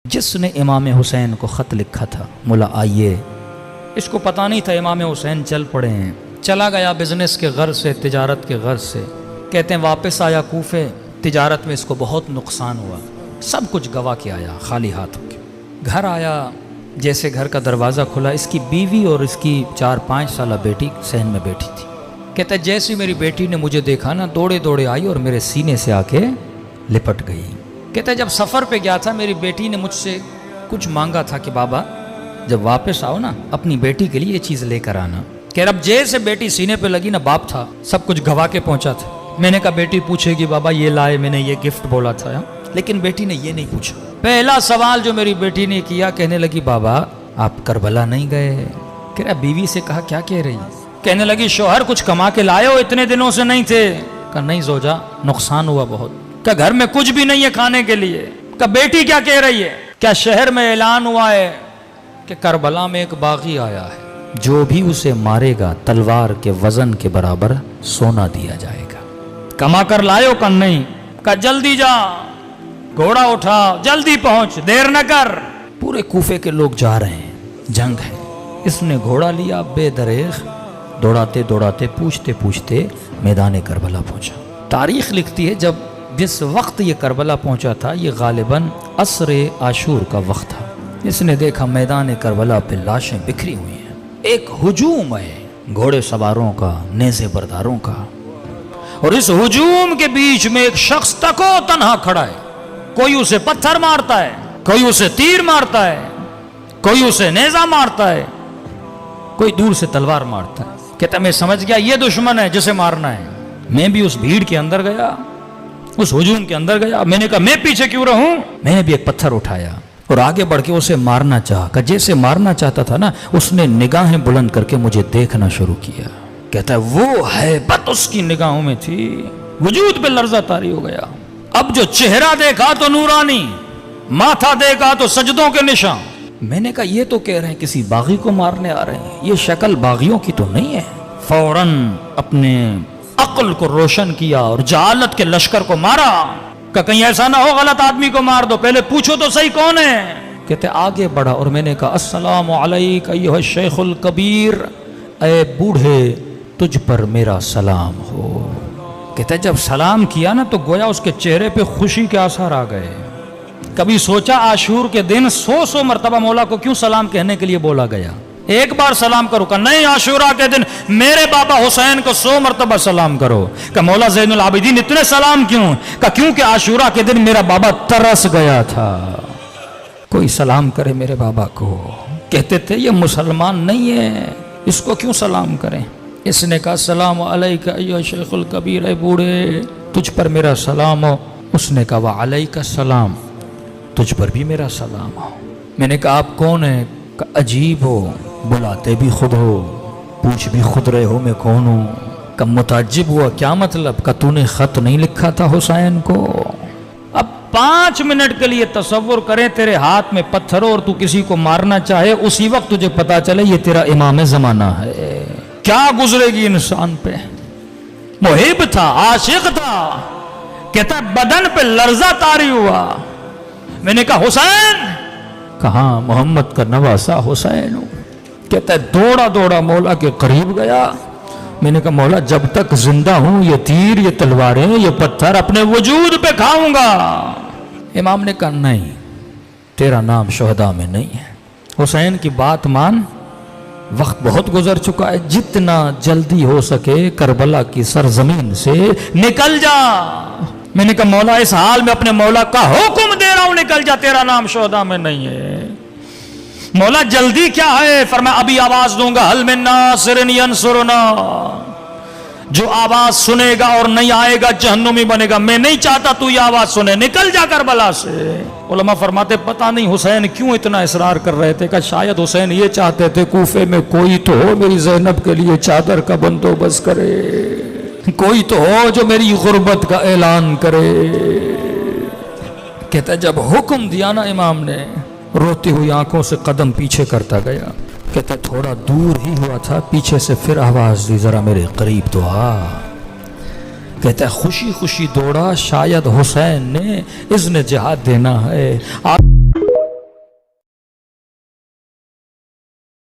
جس نے امام حسین کو خط لکھا تھا مولا آئیے، اس کو پتہ نہیں تھا امام حسین چل پڑے ہیں، چلا گیا بزنس کے غرض سے، تجارت کے غرض سے، کہتے ہیں واپس آیا کوفے، تجارت میں اس کو بہت نقصان ہوا، سب کچھ گوا کے آیا خالی ہاتھ ہو کے، گھر آیا، جیسے گھر کا دروازہ کھلا اس کی بیوی اور اس کی 4-5 سالہ بیٹی صحن میں بیٹھی تھی۔ کہتا ہے جیسی میری بیٹی نے مجھے دیکھا نا، دوڑے دوڑے آئی اور میرے سینے سے آ کے لپٹ گئی۔ کہتا ہے جب سفر پہ گیا تھا میری بیٹی نے مجھ سے کچھ مانگا تھا کہ بابا جب واپس آؤ نا اپنی بیٹی کے لیے یہ چیز لے کر آنا۔ کہ رب جیسے بیٹی سینے پہ لگی نا، باپ تھا سب کچھ گوا کے پہنچا تھا۔ میں نے کہا بیٹی پوچھے گی بابا یہ لائے، میں نے یہ گفٹ بولا تھا، لیکن بیٹی نے یہ نہیں پوچھا۔ پہلا سوال جو میری بیٹی نے کیا، کہنے لگی بابا آپ کربلا نہیں گئے؟ کہہ رہا بیوی سے کہا کیا کہہ رہی؟ کہنے لگی شوہر کچھ کما کے لائے ہو، اتنے دنوں سے نہیں تھے؟ کہا نہیں زوجہ نقصان ہوا بہت۔ کہا گھر میں کچھ بھی نہیں ہے کھانے کے لیے؟ کہا بیٹی کیا کہہ رہی ہے؟ کیا شہر میں اعلان ہوا ہے کہ کربلا میں ایک باغی آیا ہے، جو بھی اسے مارے گا تلوار کے وزن کے برابر سونا دیا جائے گا۔ کما کر لائے ہو؟ کہا نہیں۔ کہا جلدی جا، گھوڑا اٹھا، جلدی پہنچ، دیر نہ کر۔ پورے کوفے کے لوگ جا رہے ہیں، جنگ ہے، اس نے گھوڑا لیا، بے دریغ دوڑاتے دوڑاتے پوچھتے پوچھتے میدان کربلا پہنچا۔ تاریخ لکھتی ہے جب جس وقت یہ کربلا پہنچا تھا یہ غالباً عصر عاشور کا وقت تھا۔ اس نے دیکھا میدان کربلا پہ لاشیں بکھری ہوئی ہیں، ایک ہجوم ہے گھوڑے سواروں کا، نیزے برداروں کا، اور اس ہجوم کے بیچ میں ایک شخص تکو تنہا کھڑا ہے۔ کوئی اسے پتھر مارتا ہے، کوئی اسے تیر مارتا ہے، کوئی اسے نیزہ مارتا ہے، کوئی دور سے تلوار مارتا ہے۔ کہتا میں سمجھ گیا یہ دشمن ہے جسے مارنا ہے۔ میں بھی اس بھیڑ کے اندر گیا، اس ہجوم کے اندر گیا۔ میں نے کہا میں پیچھے کیوں رہوں؟ میں نے بھی ایک پتھر اٹھایا اور آگے بڑھ کے اسے مارنا چاہا۔ کہ جیسے مارنا چاہتا تھا نا، اس نے نگاہیں بلند کر کے مجھے دیکھنا شروع کیا۔ کہتا ہے وہ ہیبت اس کی نگاہوں میں تھی، وجود پہ لرزہ طاری ہو گیا۔ اب جو چہرہ دیکھا تو نورانی، ماتھا دیکھا تو سجدوں کے نشان۔ میں نے کہا یہ تو کہہ رہے ہیں کسی باغی کو مارنے آ رہے ہیں، یہ شکل باغیوں کی تو نہیں ہے۔ فوراً اپنے عقل کو روشن کیا اور جہالت کے لشکر کو مارا۔ کہ کہیں ایسا نہ ہو غلط آدمی کو مار دو، پہلے پوچھو تو صحیح کون ہے۔ کہتے آگے بڑھا اور میں نے کہا السلام علیک ایھا الشیخ الکبیر، اے بوڑھے تجھ پر میرا سلام ہو۔ کہتے جب سلام کیا نا تو گویا اس کے چہرے پہ خوشی کے آثار آ گئے۔ کبھی سوچا عاشور کے دن 100 مرتبہ مولا کو کیوں سلام کہنے کے لیے بولا گیا؟ ایک بار سلام کرو کہ نہیں، عاشورہ کے دن میرے بابا حسین کو 100 مرتبہ سلام کرو۔ کہ مولا زین العابدین اتنے سلام کیوں؟ کہ کیونکہ عاشورہ کے دن میرا بابا ترس گیا تھا، کوئی سلام کرے میرے بابا کو۔ کہتے تھے یہ مسلمان نہیں ہے، اس کو کیوں سلام کریں؟ اس نے کہا السلام علیک ایھا شیخ الکبیر، اے بوڑھے تجھ پر میرا سلام ہو۔ اس نے کہا وعلیک السلام، تجھ پر بھی میرا سلام ہو۔ میں نے کہا آپ کون ہیں؟ کہ عجیب ہو، بلاتے بھی خود ہو، پوچھ بھی خود رہے ہو میں کون ہوں۔ کہ متعجب ہوا کیا مطلب؟ کہ تو نے خط نہیں لکھا تھا حسین کو؟ اب 5 منٹ کے لیے تصور کریں تیرے ہاتھ میں پتھر ہو اور تو کسی کو مارنا چاہے، اسی وقت تجھے پتا چلے یہ تیرا امام زمانہ ہے، کیا گزرے گی انسان پہ؟ محب تھا، عاشق تھا، کہتا بدن پہ لرزہ طاری ہوا۔ میں نے کہا حسین؟ کہاں محمد کا نواسا حسین ہوں۔ کہتا ہے دوڑا دوڑا مولا کے قریب گیا۔ میں نے کہا مولا جب تک زندہ ہوں یہ تیر، یہ تلواریں، یہ پتھر اپنے وجود پہ کھاؤں گا۔ امام نے کہا نہیں، تیرا نام شہداء میں نہیں ہے۔ حسین کی بات مان، وقت بہت گزر چکا ہے، جتنا جلدی ہو سکے کربلا کی سرزمین سے نکل جا۔ میں نے کہا مولا اس حال میں اپنے مولا کا حکم دے رہا ہوں نکل جا، تیرا نام شہداء میں نہیں ہے۔ مولا جلدی کیا ہے؟ فرمایا ابھی آواز دوں گا، حل من ناصر ینصرنا، جو آواز سنے گا اور نہیں آئے گا جہنمی بنے گا۔ میں نہیں چاہتا تو یہ آواز سنے، نکل جا کربلا سے۔ علماء فرماتے پتہ نہیں حسین کیوں اتنا اصرار کر رہے تھے، کہ شاید حسین یہ چاہتے تھے کوفے میں کوئی تو ہو میری زینب کے لیے چادر کا بندوبست کرے، کوئی تو ہو جو میری غربت کا اعلان کرے۔ کہتا جب حکم دیا نا امام نے، روتی ہوئی آنکھوں سے قدم پیچھے کرتا گیا۔ کہتا تھوڑا دور ہی ہوا تھا، پیچھے سے پھر آواز دی ذرا میرے قریب تو آ۔ کہتا ہے خوشی خوشی دوڑا، شاید حسین نے اذن جہاد دینا ہے۔